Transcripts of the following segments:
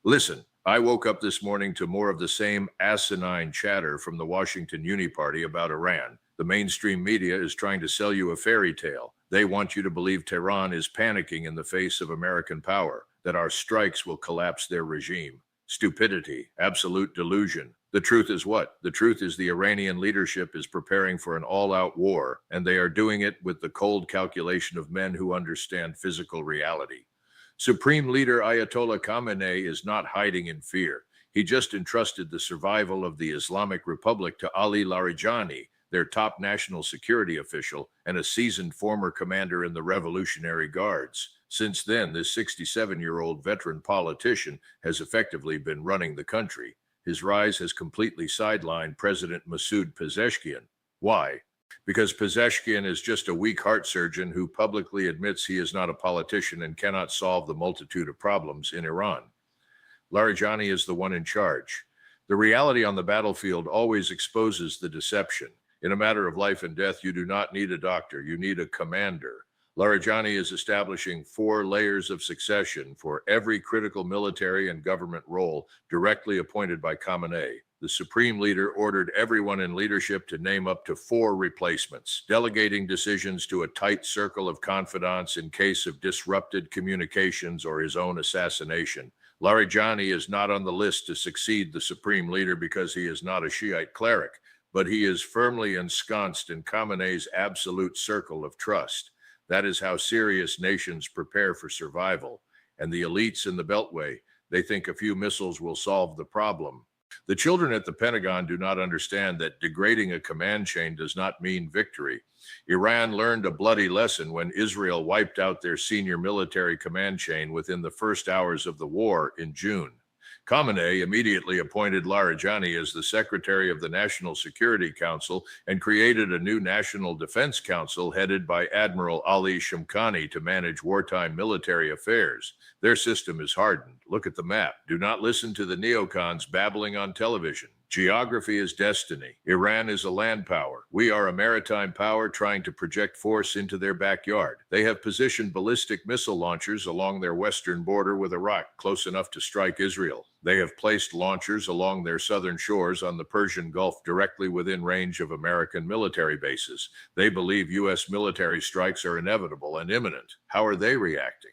Listen, I woke up this morning to more of the same asinine chatter from the Washington Uniparty about Iran. The mainstream media is trying to sell you a fairy tale. They want you to believe Tehran is panicking in the face of American power, that our strikes will collapse their regime. Stupidity, absolute delusion. The truth is what? The truth is the Iranian leadership is preparing for an all-out war, and they are doing it with the cold calculation of men who understand physical reality. Supreme Leader Ayatollah Khamenei is not hiding in fear. He just entrusted the survival of the Islamic Republic to Ali Larijani, their top national security official and a seasoned former commander in the Revolutionary Guards. Since then, this 67-year-old veteran politician has effectively been running the country. His rise has completely sidelined President Masoud Pezeshkian. Why? Because Pezeshkian is just a weak heart surgeon who publicly admits he is not a politician and cannot solve the multitude of problems in Iran. Larijani is the one in charge. The reality on the battlefield always exposes the deception. In a matter of life and death, you do not need a doctor, you need a commander. Larijani is establishing 4 layers of succession for every critical military and government role directly appointed by Khamenei. The supreme leader ordered everyone in leadership to name up to 4 replacements, delegating decisions to a tight circle of confidants in case of disrupted communications or his own assassination. Larijani is not on the list to succeed the supreme leader because he is not a Shiite cleric, but he is firmly ensconced in Khamenei's absolute circle of trust. That is how serious nations prepare for survival. And the elites in the Beltway, they think a few missiles will solve the problem. The children at the Pentagon do not understand that degrading a command chain does not mean victory. Iran learned a bloody lesson when Israel wiped out their senior military command chain within the first hours of the war in June. Khamenei immediately appointed Larijani as the Secretary of the National Security Council and created a new National Defense Council headed by Admiral Ali Larijani to manage wartime military affairs. Their system is hardened. Look at the map. Do not listen to the neocons babbling on television. Geography is destiny. Iran is a land power. We are a maritime power trying to project force into their backyard. They have positioned ballistic missile launchers along their western border with Iraq, close enough to strike Israel. They have placed launchers along their southern shores on the Persian Gulf directly within range of American military bases. They believe U.S. military strikes are inevitable and imminent. How are they reacting?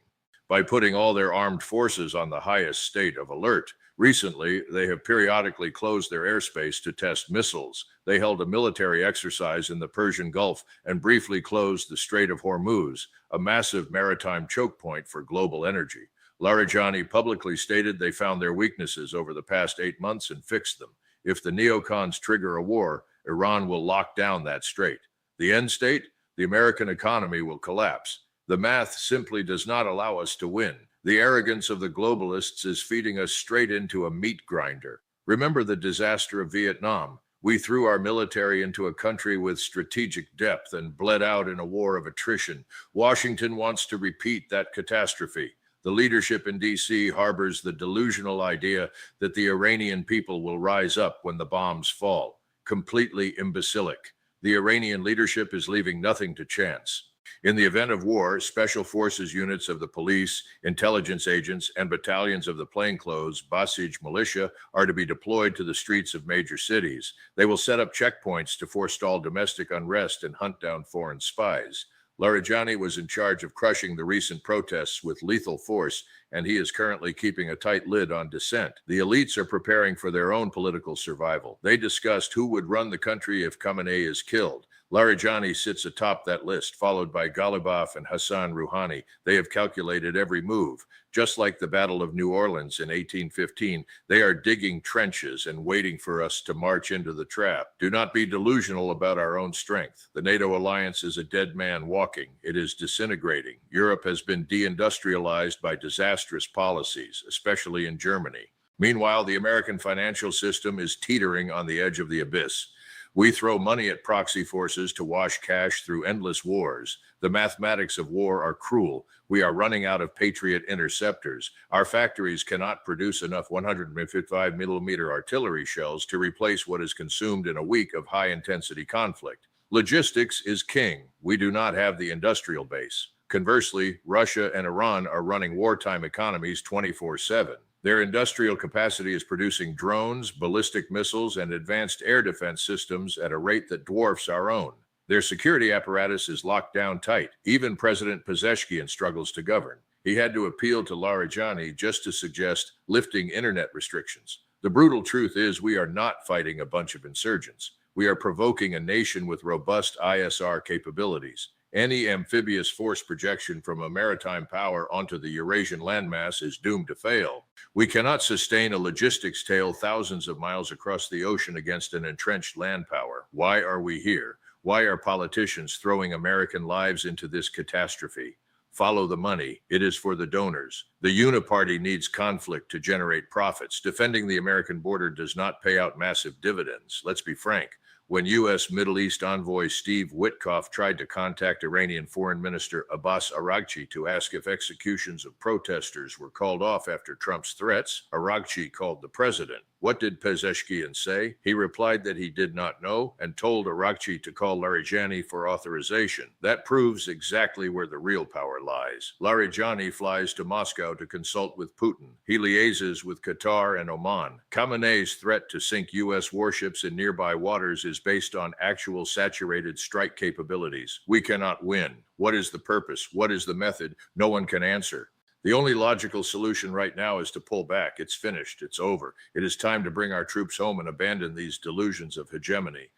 By putting all their armed forces on the highest state of alert. Recently, they have periodically closed their airspace to test missiles. They held a military exercise in the Persian Gulf and briefly closed the Strait of Hormuz, a massive maritime choke point for global energy. Larijani publicly stated they found their weaknesses over the past 8 months and fixed them. If the neocons trigger a war, Iran will lock down that strait. The end state? The American economy will collapse. The math simply does not allow us to win. The arrogance of the globalists is feeding us straight into a meat grinder. Remember the disaster of Vietnam. We threw our military into a country with strategic depth and bled out in a war of attrition. Washington wants to repeat that catastrophe. The leadership in D.C. harbors the delusional idea that the Iranian people will rise up when the bombs fall. Completely imbecilic. The Iranian leadership is leaving nothing to chance. In the event of war, special forces units of the police, intelligence agents, and battalions of the plainclothes Basij militia are to be deployed to the streets of major cities. They will set up checkpoints to forestall domestic unrest and hunt down foreign spies. Larijani was in charge of crushing the recent protests with lethal force, and he is currently keeping a tight lid on dissent. The elites are preparing for their own political survival. They discussed who would run the country if Khamenei is killed. Larijani sits atop that list, followed by Ghalibaf and Hassan Rouhani. They have calculated every move. Just like the Battle of New Orleans in 1815, they are digging trenches and waiting for us to march into the trap. Do not be delusional about our own strength. The NATO alliance is a dead man walking. It is disintegrating. Europe has been deindustrialized by disastrous policies, especially in Germany. Meanwhile, the American financial system is teetering on the edge of the abyss. We throw money at proxy forces to wash cash through endless wars. The mathematics of war are cruel. We are running out of Patriot interceptors. Our factories cannot produce enough 155mm artillery shells to replace what is consumed in a week of high-intensity conflict. Logistics is king. We do not have the industrial base. Conversely, Russia and Iran are running wartime economies 24/7. Their industrial capacity is producing drones, ballistic missiles, and advanced air defense systems at a rate that dwarfs our own. Their security apparatus is locked down tight. Even President Pezeshkian struggles to govern. He had to appeal to Larijani just to suggest lifting internet restrictions. The brutal truth is we are not fighting a bunch of insurgents. We are provoking a nation with robust ISR capabilities. Any amphibious force projection from a maritime power onto the Eurasian landmass is doomed to fail. We cannot sustain a logistics tail thousands of miles across the ocean against an entrenched land power. Why are we here? Why are politicians throwing American lives into this catastrophe? Follow the money. It is for the donors. The Uniparty needs conflict to generate profits. Defending the American border does not pay out massive dividends. Let's be frank. When U.S. Middle East envoy Steve Witkoff tried to contact Iranian Foreign Minister Abbas Araghchi to ask if executions of protesters were called off after Trump's threats, Araghchi called the president. What did Pezeshkian say? He replied that he did not know and told Araghchi to call Larijani for authorization. That proves exactly where the real power lies. Larijani flies to Moscow to consult with Putin. He liaises with Qatar and Oman. Khamenei's threat to sink U.S. warships in nearby waters is based on actual saturated strike capabilities. We cannot win. What is the purpose? What is the method? No one can answer. The only logical solution right now is to pull back. It's finished. It's over. It is time to bring our troops home and abandon these delusions of hegemony.